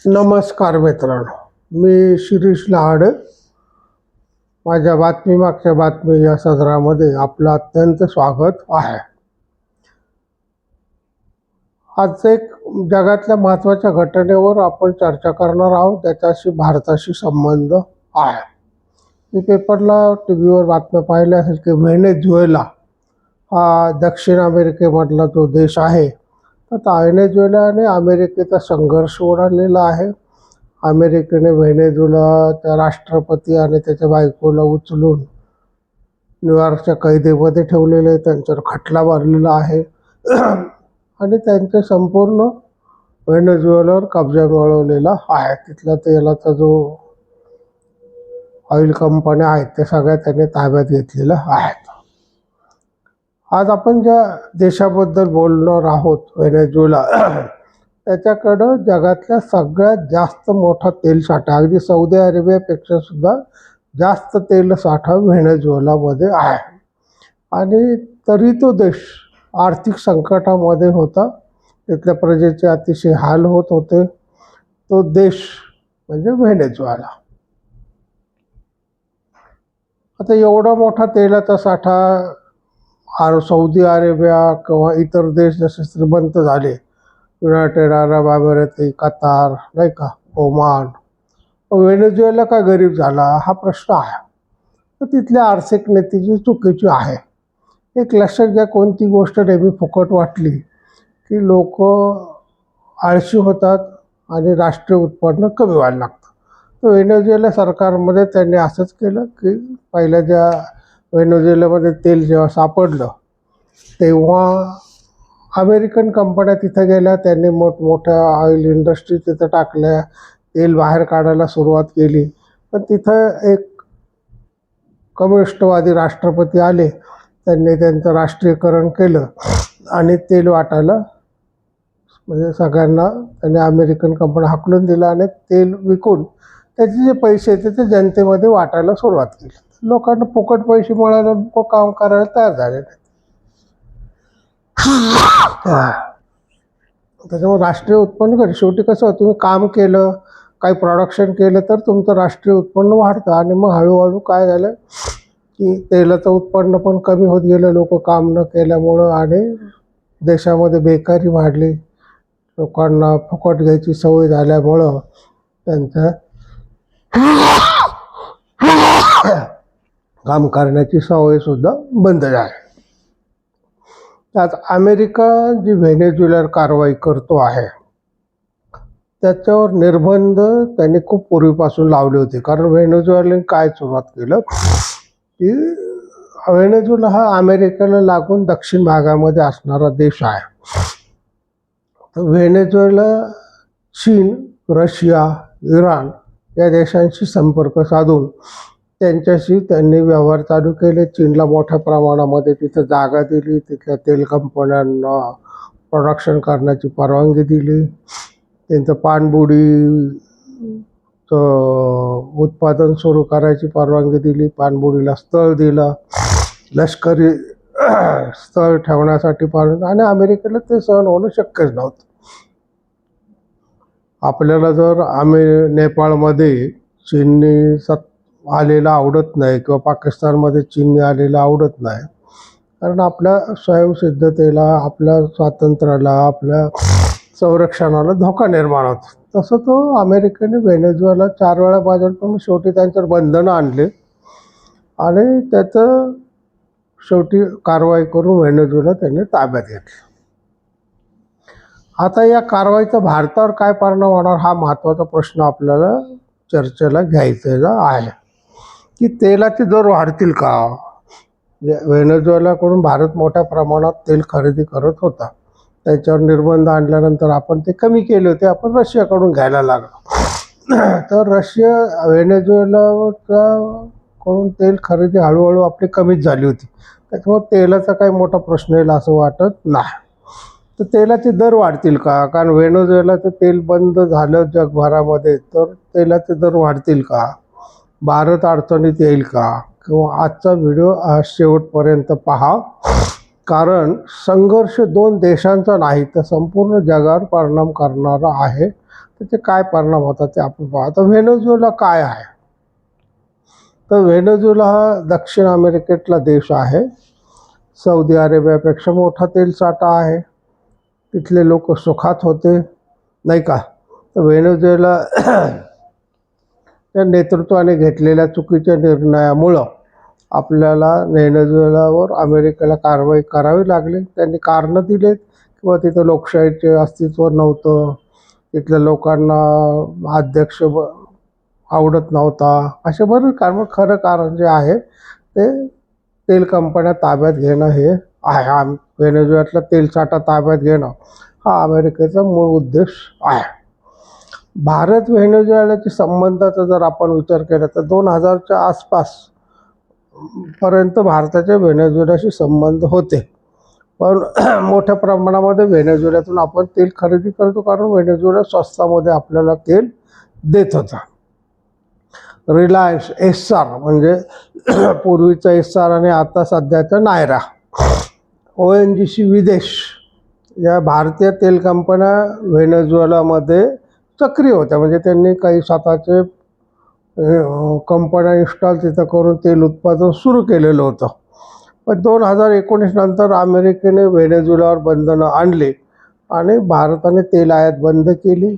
नमस्कार मित्रांनो, मी शिरीष लहाड. माझ्या मागच्या बातमी या सदरामध्ये आपलं अत्यंत स्वागत आहे. आज एक जगातल्या महत्त्वाच्या घटनेवर आपण चर्चा करणार आहोत, त्याच्याशी भारताशी संबंध आहे. मी पेपरला टीव्हीवर बातम्या पाहिल्या असेल की व्हेनेझुएला हा दक्षिण अमेरिकेमधला जो देश आहे, तर व्हेनेझुएलाने अमेरिकेचा संघर्ष उडालेला आहे. अमेरिकेने व्हेनेझुएलाच्या राष्ट्रपती आणि त्याच्या बायकोला उचलून न्यूयॉर्कच्या कैदेमध्ये ठेवलेले, त्यांच्यावर खटला भरलेला आहे आणि त्यांचे संपूर्ण व्हेनेझुएलावर कब्जा मिळवलेला आहे. तिथला तेलाचा जो ऑइल कंपन्या आहेत ते सगळ्या त्यांनी ताब्यात घेतलेल्या आहेत. आज आपण ज्या देशाबद्दल बोलणार आहोत, व्हेनेझुएला, त्याच्याकडं जगातल्या सगळ्यात जास्त मोठा तेल साठा, अगदी सौदी अरेबियापेक्षा सुद्धा जास्त तेल साठा व्हेनेझुएलामध्ये आहे. आणि तरी तो देश आर्थिक संकटामध्ये होता, तिथल्या प्रजेचे अतिशय हाल होत होते. तो देश म्हणजे व्हेनेझुएला. आता एवढा मोठा तेलाचा साठा सौदी अरेबिया किंवा इतर देश जसे श्रीमंत झाले, युनायटेड अरब अमिरात, कतार, नाही का, ओमान, व्हेनेझुएला का गरीब झाला हा प्रश्न आहे. तर तिथल्या आर्थिक नीतीची चुकीची आहे. एक लक्षात घ्या, कोणती गोष्ट नेहमी फुकट वाटली की लोक आळशी होतात आणि राष्ट्रीय उत्पन्न कमी व्हायला लागतं. तर व्हेनेझुएला सरकारमध्ये त्यांनी असंच केलं की पहिल्या ज्या व्हेनेझुएलामध्ये तेल जेव्हा सापडलं तेव्हा अमेरिकन कंपन्या तिथं गेल्या, त्यांनी मोठमोठ्या ऑइल इंडस्ट्री तिथं टाकल्या, तेल बाहेर काढायला सुरुवात केली. पण तिथं एक कम्युनिस्टवादी राष्ट्रपती आले, त्यांनी त्यांचं राष्ट्रीयकरण केलं आणि तेल वाटायला म्हणजे सगळ्यांना त्यांनी अमेरिकन कंपन्या हाकलून दिला आणि तेल विकून त्याचे जे पैसे येते ते जनतेमध्ये वाटायला सुरुवात केली. लोकांना फुकट पैसे मिळाले, लोक काम करायला तयार झाले नाही. त्याच्यामुळे राष्ट्रीय उत्पन्न कधी शेवटी कसं, तुम्ही काम केलं, काही प्रोडक्शन केलं तर तुमचं राष्ट्रीय उत्पन्न वाढतं. आणि मग हळूहळू काय झालं की तेलाचं उत्पन्न पण कमी होत गेलं, लोक काम न केल्यामुळं, आणि देशामध्ये बेकारी वाढली, लोकांना फुकट घ्यायची सवय झाल्यामुळं त्यांचं काम करण्याची सवय सुद्धा बंद झाली. त्यात अमेरिका जी व्हेनेझुएलावर कारवाई करतो आहे त्याच्यावर निर्बंध त्यांनी खूप पूर्वीपासून लावले होते. कारण व्हेनेझुएलाने काय सुरुवात केलं की व्हेनेझुएला हा अमेरिकेला लागून दक्षिण भागामध्ये असणारा देश आहे. तर व्हेनेझुएला चीन, रशिया, इराण या देशांशी संपर्क साधून त्यांच्याशी त्यांनी व्यवहार चालू केले. चीनला मोठ्या प्रमाणामध्ये तिथं जागा दिली, तिथल्या तेल कंपन्यांना प्रोडक्शन करण्याची परवानगी दिली, त्यांचं पाणबुडीचं उत्पादन सुरू करायची परवानगी दिली, पाणबुडीला स्थळ दिलं, लष्करी स्थळ ठेवण्यासाठी परवानगी, आणि अमेरिकेला ते सहन होणं शक्यच नव्हतं. आपल्याला जर नेपाळमध्ये चीननी आलेलं आवडत नाही किंवा पाकिस्तानमध्ये चीननी आलेलं आवडत नाही, कारण आपल्या स्वयंसिद्धतेला, आपल्या स्वातंत्र्याला, आपल्या संरक्षणाला धोका निर्माण होतो. तसं तो अमेरिकेने व्हेनेझुएला 4 वेळा बाजूला, पण शेवटी त्यांच्यावर बंधनं आणले आणि त्याचं शेवटी कारवाई करून व्हेनेझुएला त्यांनी ताब्यात घेतलं. आता या कारवाईचा भारतावर काय परिणाम होणार हा महत्त्वाचा प्रश्न आपल्याला चर्चेला घ्यायचा आहे की तेलाचे दर वाढतील का. व्हेनेझुएलाकडून भारत मोठ्या प्रमाणात तेल खरेदी करत होता, त्याच्यावर निर्बंध आणल्यानंतर आपण ते कमी केले होते, आपण रशियाकडून घ्यायला लागलो. तर रशिया व्हेनेझुएलाचा कडून तेल खरेदी हळूहळू आपली कमीच झाली होती. त्याच्यामुळे तेलाचा काही मोठा प्रश्न येईल असं वाटत नाही. तर तेलाचे दर वाढतील का, कारण व्हेनेझुएलाचं तेल बंद झालं जगभरामध्ये, तर तेलाचे दर वाढतील का, भारत अडचणीत येईल का, किंवा आजचा व्हिडिओ शेवटपर्यंत पहा. कारण संघर्ष 2 देशांचा नाही तर संपूर्ण जगावर परिणाम करणारा आहे त्याचे काय परिणाम होतात ते आपण पाहू. आता व्हेनेझुएला काय आहे, तर व्हेनेझुएला हा दक्षिण अमेरिकेतला देश आहे. सौदी अरेबियापेक्षा मोठा तेल साठा आहे. तिथले लोक सुखात होते, नाही का. तर व्हेनेझुएला त्या नेतृत्वाने घेतलेल्या चुकीच्या निर्णयामुळं आपल्याला व्हेनेझुएलावर अमेरिकेला कारवाई करावी लागली. त्यांनी कारणं दिलेत किंवा तिथं लोकशाहीचे अस्तित्व नव्हतं, तिथल्या लोकांना अध्यक्ष आवडत नव्हता, असे बरेच कारण. खरं कारण जे आहे ते तेल कंपन्या ताब्यात घेणं हे आहे. व्हेनेझुएलातला तेलसाठा ताब्यात घेणं हा अमेरिकेचा मूळ उद्देश आहे. भारत व्हेनेझुएलाच्या संबंधाचा जर आपण विचार केला तर 2000च्या आसपास पर्यंत भारताचे व्हेनेझुएलाशी संबंध होते. पण मोठ्या प्रमाणामध्ये व्हेनेझुएलातून आपण तेल खरेदी करतो, कारण व्हेनेझुएला स्वस्तामध्ये आपल्याला तेल देत होता. रिलायन्स, एस्सार म्हणजे पूर्वीचा एस्सार आणि आता सध्याचा नायरा, ONGC विदेश या भारतीय तेल कंपन्या व्हेनेझुएलामध्ये सक्रिय होत्या. म्हणजे त्यांनी काही स्वतःचे कंपन्या इन्स्टॉल तिथं करून तेल उत्पादन सुरू केलेलं होतं. पण 2019 नंतर अमेरिकेने व्हेनेझुएलावर बंधनं आणली आणि भारताने तेल आयात बंद केली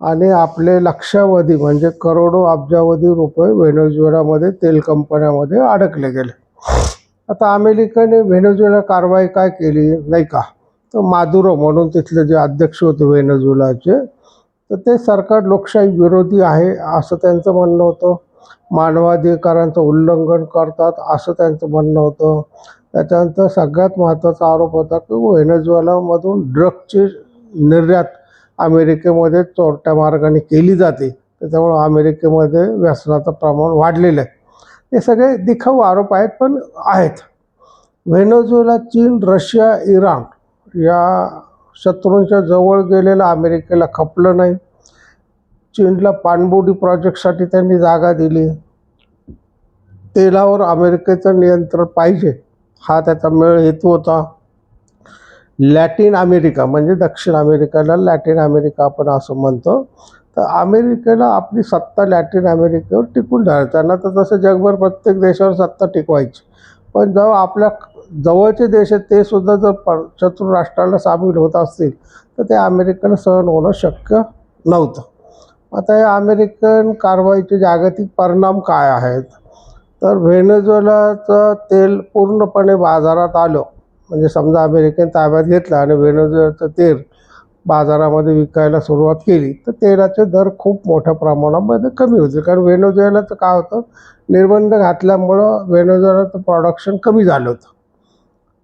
आणि आपले लक्षावधी म्हणजे करोडो अब्जावधी रुपये व्हेनेझुएलामध्ये तेल कंपन्यामध्ये अडकले गेले. आता अमेरिकेने व्हेनेझुएला कारवाई काय केली, नाही का. तर मादुरो म्हणून तिथले जे अध्यक्ष होते व्हेनेझुएलाचे, तर ते सरकार लोकशाही विरोधी आहे असं त्यांचं म्हणणं होतं. मानवाधिकारांचं उल्लंघन करतात असं त्यांचं म्हणणं होतं. त्याच्यानंतर सगळ्यात महत्त्वाचा आरोप होता की व्हेनेझुएलामधून ड्रगची निर्यात अमेरिकेमध्ये चोरट्या मार्गाने केली जाते, त्याच्यामुळं अमेरिकेमध्ये व्यसनाचं प्रमाण वाढलेलं आहे. हे सगळे दिखाऊ आरोप आहेत, पण आहेत. व्हेनेझुएला, चीन, रशिया, इराण या शत्रूंच्या जवळ गेलेलं अमेरिकेला खपलं नाही. चीनला पाणबुडी प्रोजेक्टसाठी त्यांनी जागा दिली. तेलावर अमेरिकेचं नियंत्रण पाहिजे हा त्याचा मूळ हेतू होता. लॅटिन अमेरिका म्हणजे दक्षिण अमेरिकेला लॅटिन अमेरिका आपण असं म्हणतो, तर अमेरिकेला आपली सत्ता लॅटिन अमेरिकेवर टिकून राहिली. त्यांना तर तसं जगभर प्रत्येक देशावर सत्ता टिकवायची, पण जेव्हा आपल्या जवळचे देश आहेत ते सुद्धा जर शत्रू राष्ट्राला सामील होत असतील तर ते अमेरिकेला सहन होणं शक्य नव्हतं. आता या अमेरिकन कारवाईचे जागतिक परिणाम काय आहेत, तर व्हेनेझुएलाचं तेल पूर्णपणे बाजारात आलं, म्हणजे समजा अमेरिकेने ताब्यात घेतलं आणि व्हेनेझुएलाचं तेल बाजारामध्ये विकायला सुरुवात केली, तर तेलाचे दर खूप मोठ्या प्रमाणामध्ये कमी होते. कारण व्हेनेझुएलाचं काय होतं, निर्बंध घातल्यामुळं व्हेनेझुएलाचं प्रोडक्शन कमी झालं होतं.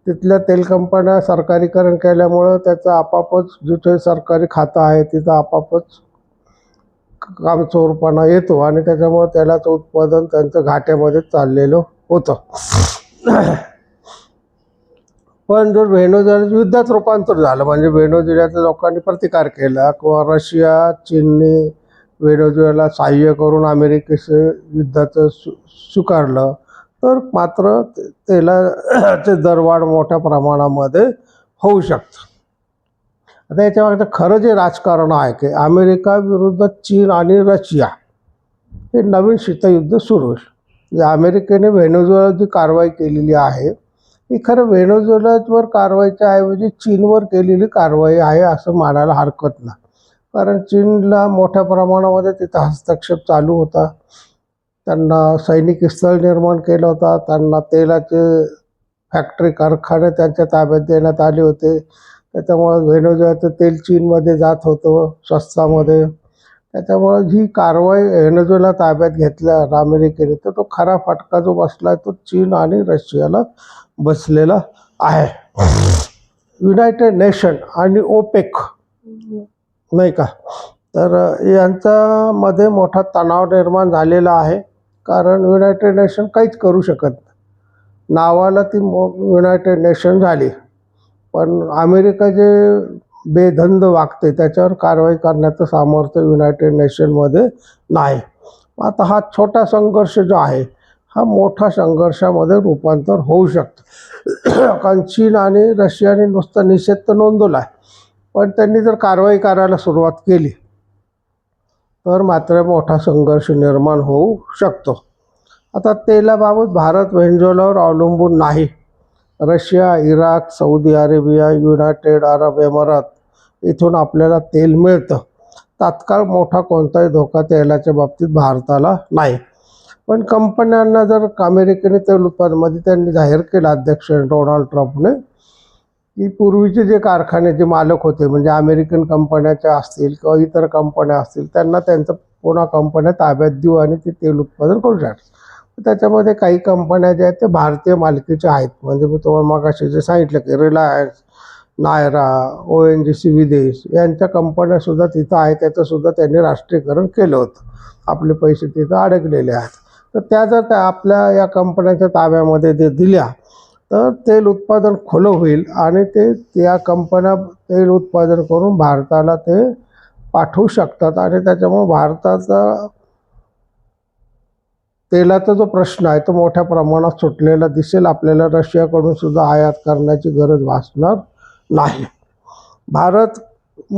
तिथल्या तेल कंपन्या सरकारीकरण केल्यामुळं त्याचं आपापच जिथे सरकारी खातं आहे तिथं आपापच कामचोरपणा येतो आणि त्याच्यामुळं तेलाचं उत्पादन त्यांचं घाट्यामध्ये चाललेलं होतं. पण जर व्हेनेझुएला युद्धात रूपांतर झालं, म्हणजे व्हेनेझुएलाच्या लोकांनी प्रतिकार केला किंवा रशिया, चीनने व्हेनेझुएला सहाय्य करून अमेरिकेचं युद्धाचं स्वीकारलं, तर मात्र तेलाचे दरवाढ मोठ्या प्रमाणामध्ये होऊ शकतं. आता याच्यामागे खरं जे राजकारण आहे की अमेरिका विरुद्ध चीन आणि रशिया हे नवीन शीतयुद्ध सुरू होईल. म्हणजे अमेरिकेने व्हेनेझुएला जी कारवाई केलेली आहे ही खरं व्हेनेझुएलावर कारवाईच्या ऐवजी चीनवर केलेली कारवाई आहे असं मानायला हरकत नाही. कारण चीनला मोठ्या प्रमाणामध्ये तिथं हस्तक्षेप चालू होता. त्यांना सैनिकी स्थळ निर्माण केलं होता, त्यांना तेलाचे फॅक्टरी कारखाने त्यांच्या ताब्यात देण्यात आले होते. त्याच्यामुळं व्हेनेझुएलाचं तेल चीनमध्ये जात होतं स्वस्तामध्ये. त्याच्यामुळं जी कारवाई व्हेनेझुएला ताब्यात घेतल्या अमेरिकेने, तर तो खरा फटका जो बसला तो चीन आणि रशियाला बसलेला आहे. युनायटेड नेशन आणि ओपेक, नाही का, तर यांच्यामध्ये मोठा तणाव निर्माण झालेला आहे. कारण युनायटेड नेशन काहीच करू शकत नाही. नावाला ती युनायटेड नेशन झाली, पण अमेरिका जे बेधंद वागते त्याच्यावर कारवाई करण्याचं सामर्थ्य युनायटेड नेशनमध्ये नाही. आता हा छोटा संघर्ष जो आहे हा मोठा संघर्षामध्ये रूपांतर होऊ शकतं. कारण चीन आणि रशियाने नुसतं निषेध तर नोंदवला आहे, पण त्यांनी जर कारवाई करायला सुरुवात केली तर मात्र मोठा संघर्ष निर्माण होऊ शकतो. आता तेलाबाबत भारत व्हेनेझुएलावर अवलंबून नाही. Russia, Iraq, Saudi Arabia, United Arab एमिरात इथून आपल्याला तेल मिळतं. तात्काळ मोठा कोणताही धोका तेलाच्या बाबतीत भारताला नाही. पण कंपन्यांना जर अमेरिकेने तेल उत्पादनामध्ये त्यांनी जाहीर केलं, अध्यक्ष डोनाल्ड ट्रम्पने, की पूर्वीचे जे कारखाने जे मालक होते म्हणजे अमेरिकन कंपन्याच्या असतील किंवा इतर कंपन्या असतील, त्यांना त्यांचं पुन्हा कंपन्या ताब्यात देऊ आणि ते तेल उत्पादन करू शकतात. त्याच्यामध्ये काही कंपन्या ज्या आहेत ते भारतीय मालकीच्या आहेत. म्हणजे मी तुम्हाला मगाशी जे सांगितलं की रिलायन्स, नायरा, ONGC विदेश यांच्या कंपन्यासुद्धा तिथं आहेत. त्याचंसुद्धा त्यांनी राष्ट्रीयकरण केलं होतं. आपले पैसे तिथं अडकलेले आहेत. तर त्या जर त्या आपल्या या कंपन्यांच्या ताब्यामध्ये ते दिल्या तर तेल उत्पादन खुलं होईल आणि ते त्या कंपन्या तेल उत्पादन करून भारताला ते पाठवू शकतात. आणि त्याच्यामुळे भारताचा तेलाचा जो प्रश्न आहे तो मोठ्या प्रमाणात सुटलेला दिसेल. आपल्याला रशियाकडून सुद्धा आयात करण्याची गरज भासणार नाही. भारत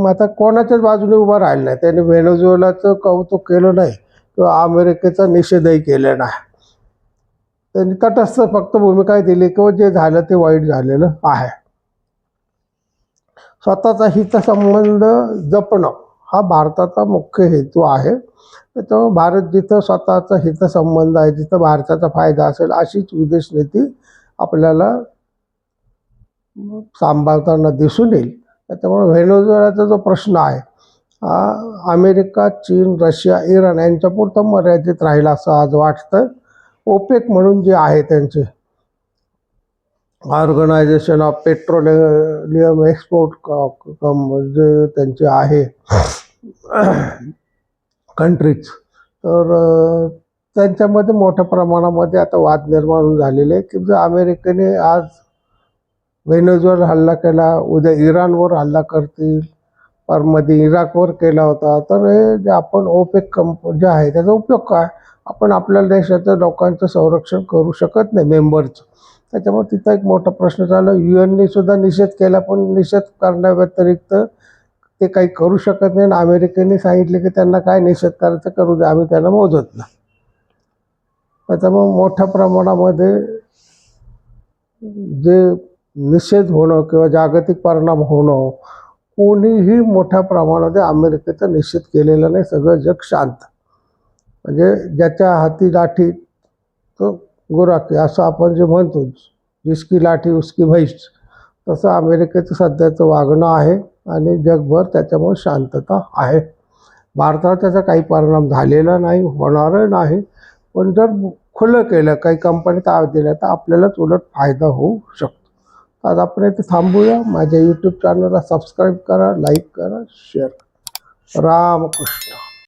आता कोणाच्याच बाजूने उभा राहिला नाही. त्यांनी व्हेनेझुएलाचं कौतुक केलं नाही किंवा अमेरिकेचा निषेधही केला नाही. त्यांनी तटस्थ फक्त भूमिका दिली किंवा जे झालं ते वाईट झालेलं आहे. स्वतःचा हितसंबंध जपणं हा भारताचा मुख्य हेतू आहे. त्याच्यामुळे भारत जिथं स्वतःचा हितसंबंध आहे, जिथं भारताचा फायदा असेल अशीच विदेश नीती आपल्याला सांभाळताना दिसून येईल. त्याच्यामुळे व्हेनेझुएलाचा जो प्रश्न आहे हा अमेरिका, चीन, रशिया, इराण यांच्यापुरतं मर्यादित राहील असं आज वाटतं. ओपेक म्हणून जे आहे त्यांचे ऑर्गनायझेशन ऑफ पेट्रोलियम एक्सपोर्ट जे त्यांचे आहे कंट्रीज, तर त्यांच्यामध्ये मोठ्या प्रमाणामध्ये आता वाद निर्माण झालेले आहे की जर अमेरिकेने आज व्हेनेझुएला हल्ला केला, उद्या इराणवर हल्ला करतील, परमध्ये इराकवर केला होता, तर हे जे आपण ओपेक जे आहे त्याचा उपयोग काय? आपण आपल्या देशाच्या लोकांचं संरक्षण करू शकत नाही मेंबरचं. त्याच्यामुळे तिथं एक मोठा प्रश्न झाला. UN सुद्धा निषेध केला, पण निषेध करण्याव्यतिरिक्त ते काही करू शकत नाही. आणि अमेरिकेने सांगितले की त्यांना काय निषेध करायचं करू दे, आम्ही त्यांना मोजत नाही. त्याच्यामुळे मोठ्या प्रमाणामध्ये जे निषेध होणं किंवा जागतिक परिणाम होणं, कोणीही मोठ्या प्रमाणामध्ये अमेरिकेचा निषेध केलेला नाही. सगळं जग शांत. म्हणजे ज्याच्या हाती लाठी तो गुराखी असं आपण जे म्हणतो, जिसकी लाठी उसकी भैंस, तसं अमेरिकेचं सध्याचं वागणं आहे आणि जगभर त्याच्यामुळे शांतता आहे. भारताला त्याचा काही परिणाम झालेला नाही, होणारही नाही. पण जर खुलं केलं, काही कंपनी ताब्यात दिल्या तर आपल्यालाच उलट फायदा होऊ शकतो. आज आपण इथे थांबूया. माझ्या YouTube चॅनलला सबस्क्राईब करा, लाईक करा, शेअर करा. रामकृष्ण.